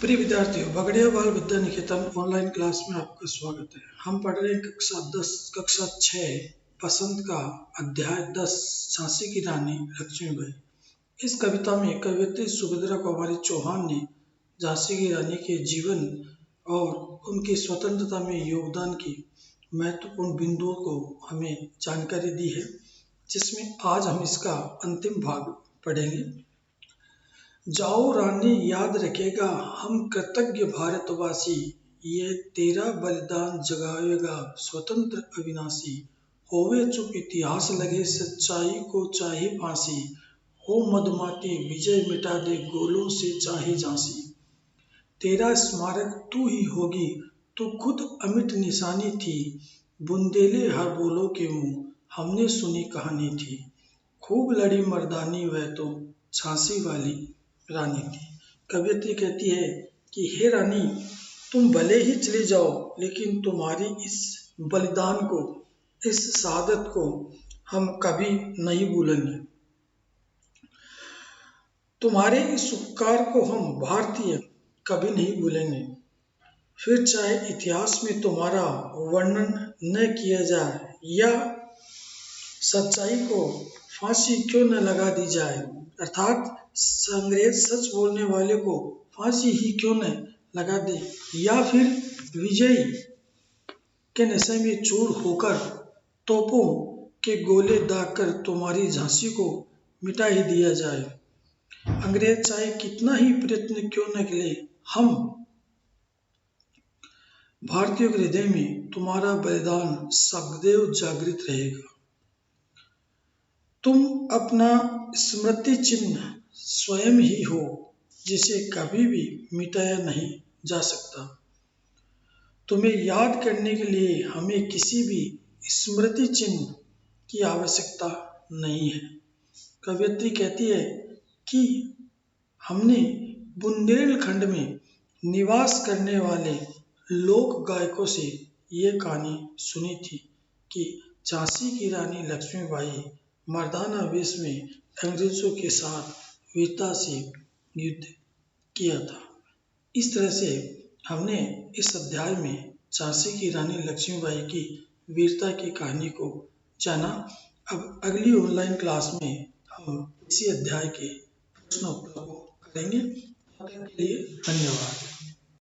प्रिय विद्यार्थियों, बगड़ियावाल Vidya Niketan online class में आपका स्वागत है। हम पढ़ रहे हैं कक्षा 6 बसंत का अध्याय 10 झांसी की रानी लक्ष्मीबाई। इस कविता में कवयित्री सुभद्रा कुमारी चौहान ने झांसी की रानी के जीवन और उनकी स्वतंत्रता में योगदान की महत्वपूर्ण बिंदुओं को हमें जानकारी दी है, जिसमें आज हम इसका अंतिम भाग पढ़ेंगे। जाओ रानी, याद रखेगा हम कृतज्ञ भारतवासी, ये तेरा बलिदान जगावेगा स्वतंत्र अविनाशी। होवे चुप इतिहास लगे सच्चाई को चाहे फांसी, हो मधुमाती विजय मिटा दे गोलों से चाहे झांसी। तेरा स्मारक तू ही होगी, तू खुद अमिट निशानी थी, बुंदेले हर बोलो के मुंह हमने सुनी कहानी थी। खूब लड़ी मर्दानी वह तो झांसी वाली रानी थी। कवयित्री कहती है कि हे रानी, तुम भले ही चली जाओ, लेकिन तुम्हारी इस बलिदान को, इस शहादत को हम कभी नहीं भूलेंगे। तुम्हारे इस उपकार को हम भारतीय कभी नहीं भूलेंगे। फिर चाहे इतिहास में तुम्हारा वर्णन न किया जाए या सच्चाई को फांसी क्यों न लगा दी जाए, अर्थात अंग्रेज सच बोलने वाले को फांसी ही क्यों न लगा दे, या फिर विजयी के नशे में चूर होकर तोपों के गोले दागकर तुम्हारी झांसी को मिटा ही दिया जाए। अंग्रेज चाहे कितना ही प्रयत्न क्यों न करे, हम भारतीयों के हृदय में तुम्हारा बलिदान सदैव जागृत रहेगा। तुम अपना स्मृति चिन्ह स्वयं ही हो, जिसे कभी भी मिटाया नहीं जा सकता। तुम्हें याद करने के लिए हमें किसी भी स्मृति चिन्ह की आवश्यकता नहीं है। कवयित्री कहती है कि हमने बुंदेलखंड में निवास करने वाले लोक गायकों से ये कहानी सुनी थी कि झांसी की रानी लक्ष्मीबाई मर्दाना वेश में अंग्रेजों के साथ वीरता से युद्ध किया था। इस तरह से हमने इस अध्याय में झांसी की रानी लक्ष्मीबाई की वीरता की कहानी को जाना। अब अगली ऑनलाइन क्लास में हम इसी अध्याय के प्रश्नों को करेंगे। तब तक के लिए धन्यवाद।